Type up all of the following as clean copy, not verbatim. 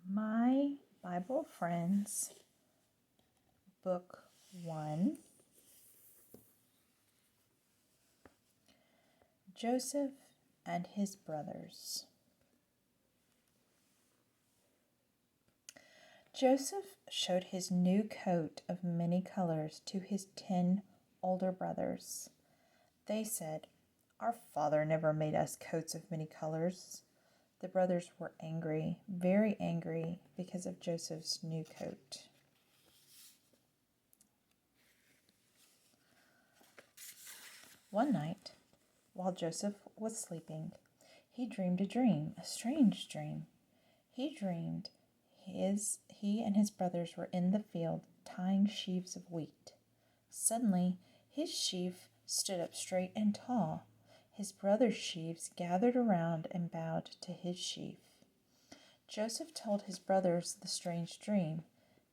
My Bible Friends, Book 1, Joseph and His Brothers. Joseph showed his new coat of many colors to his 10 older brothers. They said, "Our father never made us coats of many colors." The brothers were angry, very angry, because of Joseph's new coat. One night, while Joseph was sleeping, he dreamed a dream, a strange dream. He dreamed he and his brothers were in the field tying sheaves of wheat. Suddenly, his sheaf stood up straight and tall. His brothers' sheaves gathered around and bowed to his sheaf. Joseph told his brothers the strange dream.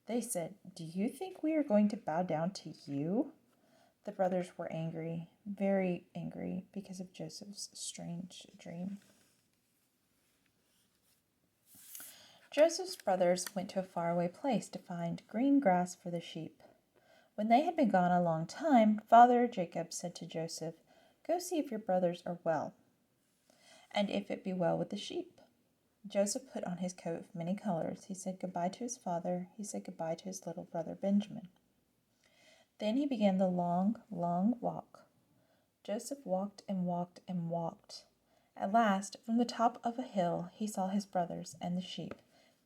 They said, "Do you think we are going to bow down to you?" The brothers were angry, very angry, because of Joseph's strange dream. Joseph's brothers went to a faraway place to find green grass for the sheep. When they had been gone a long time, Father Jacob said to Joseph, "Go see if your brothers are well, and if it be well with the sheep." Joseph put on his coat of many colors. He said goodbye to his father. He said goodbye to his little brother Benjamin. Then he began the long, long walk. Joseph walked and walked and walked. At last, from the top of a hill, he saw his brothers and the sheep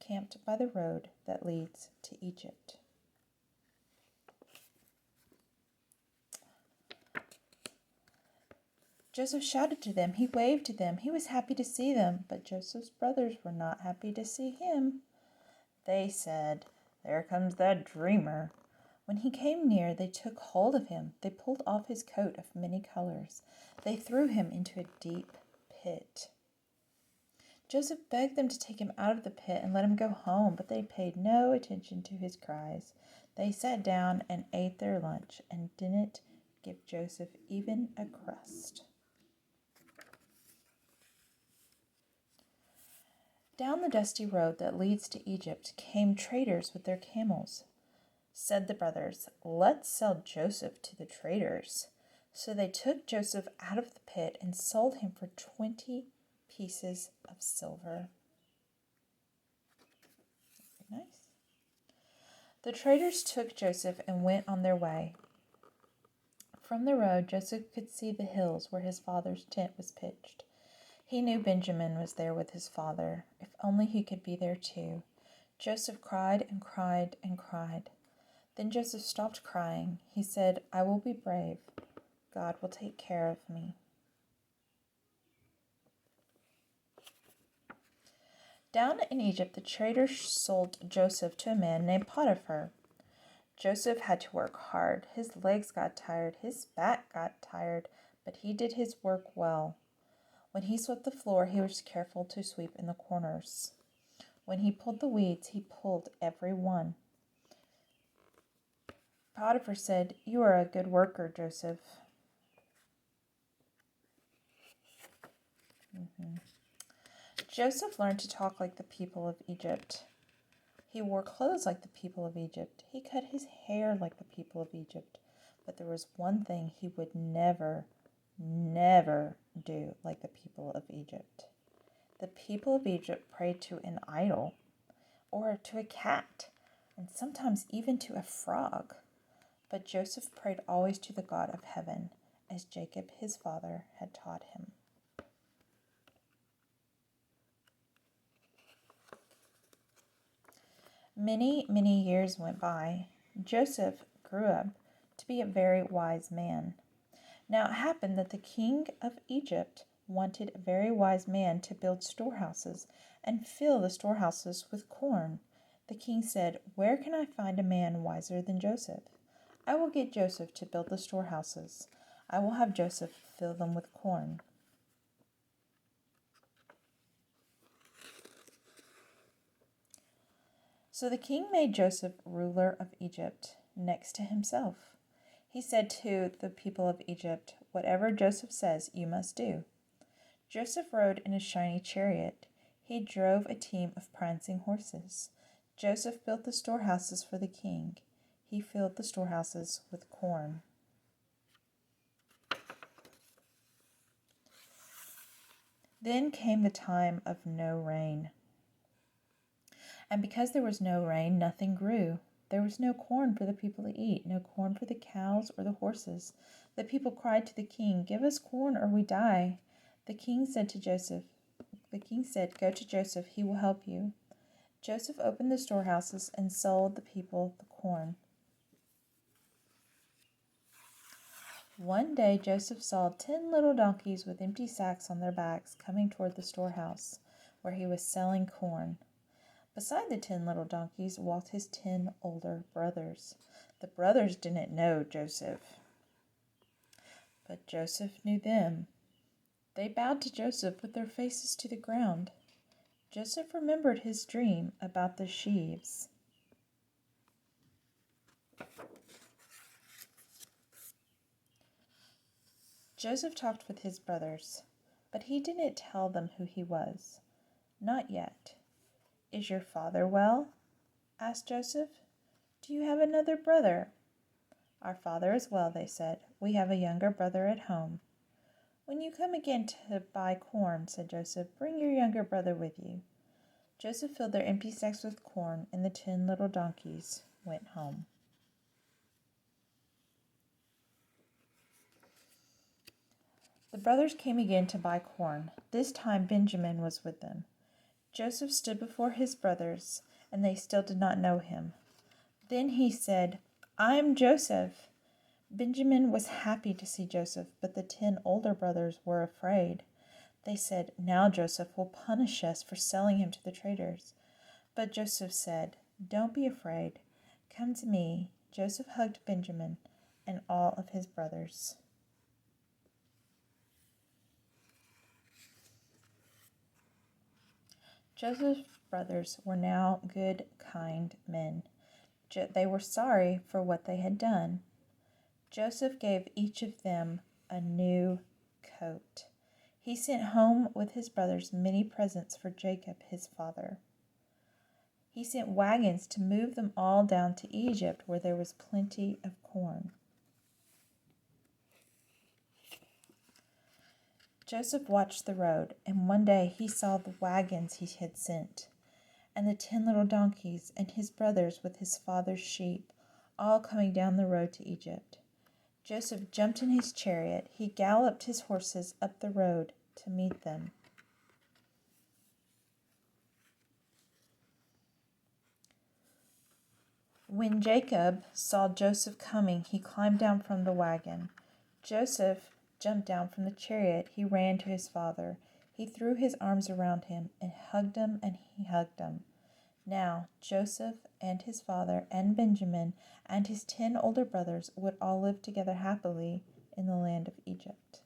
camped by the road that leads to Egypt. Joseph shouted to them. He waved to them. He was happy to see them, but Joseph's brothers were not happy to see him. They said, "There comes that dreamer." When he came near, they took hold of him. They pulled off his coat of many colors. They threw him into a deep pit. Joseph begged them to take him out of the pit and let him go home, but they paid no attention to his cries. They sat down and ate their lunch and didn't give Joseph even a crust. Down the dusty road that leads to Egypt came traders with their camels. Said the brothers, "Let's sell Joseph to the traders." So they took Joseph out of the pit and sold him for 20 pieces of silver. Very nice. The traders took Joseph and went on their way. From the road, Joseph could see the hills where his father's tent was pitched. He knew Benjamin was there with his father. If only he could be there too. Joseph cried and cried and cried. Then Joseph stopped crying. He said, "I will be brave. God will take care of me." Down in Egypt, the traders sold Joseph to a man named Potiphar. Joseph had to work hard. His legs got tired. His back got tired, but he did his work well. When he swept the floor, he was careful to sweep in the corners. When he pulled the weeds, he pulled every one. Potiphar said, "You are a good worker, Joseph." Joseph learned to talk like the people of Egypt. He wore clothes like the people of Egypt. He cut his hair like the people of Egypt. But there was one thing he would never do like the people of Egypt. The people of Egypt prayed to an idol, or to a cat, and sometimes even to a frog. But Joseph prayed always to the God of heaven, as Jacob his father had taught him. Many, many years went by. Joseph grew up to be a very wise man. Now it happened that the king of Egypt wanted a very wise man to build storehouses and fill the storehouses with corn. The king said, "Where can I find a man wiser than Joseph? I will get Joseph to build the storehouses. I will have Joseph fill them with corn." So the king made Joseph ruler of Egypt next to himself. He said to the people of Egypt, "Whatever Joseph says, you must do." Joseph rode in a shiny chariot. He drove a team of prancing horses. Joseph built the storehouses for the king. He filled the storehouses with corn. Then came the time of no rain. And because there was no rain, nothing grew. There was no corn for the people to eat, no corn for the cows or the horses. The people cried to the king, "Give us corn or we die." The king said, "Go to Joseph, he will help you." Joseph opened the storehouses and sold the people the corn. One day Joseph saw 10 little donkeys with empty sacks on their backs coming toward the storehouse, where he was selling corn. Beside the 10 little donkeys walked his 10 older brothers. The brothers didn't know Joseph, but Joseph knew them. They bowed to Joseph with their faces to the ground. Joseph remembered his dream about the sheaves. Joseph talked with his brothers, but he didn't tell them who he was. Not yet. "Is your father well?" asked Joseph. "Do you have another brother?" "Our father is well," they said. "We have a younger brother at home." "When you come again to buy corn," said Joseph, "bring your younger brother with you." Joseph filled their empty sacks with corn, and the 10 little donkeys went home. The brothers came again to buy corn. This time Benjamin was with them. Joseph stood before his brothers, and they still did not know him. Then he said, "I'm Joseph." Benjamin was happy to see Joseph, but the 10 older brothers were afraid. They said, "Now Joseph will punish us for selling him to the traders." But Joseph said, "Don't be afraid. Come to me." Joseph hugged Benjamin and all of his brothers. Joseph's brothers were now good, kind men. They were sorry for what they had done. Joseph gave each of them a new coat. He sent home with his brothers many presents for Jacob, his father. He sent wagons to move them all down to Egypt, where there was plenty of corn. Joseph watched the road, and one day he saw the wagons he had sent, and the 10 little donkeys, and his brothers with his father's sheep, all coming down the road to Egypt. Joseph jumped in his chariot. He galloped his horses up the road to meet them. When Jacob saw Joseph coming, he climbed down from the wagon. Joseph jumped down from the chariot. He ran to his father. He threw his arms around him and he hugged him. Now Joseph and his father and Benjamin and his 10 older brothers would all live together happily in the land of Egypt.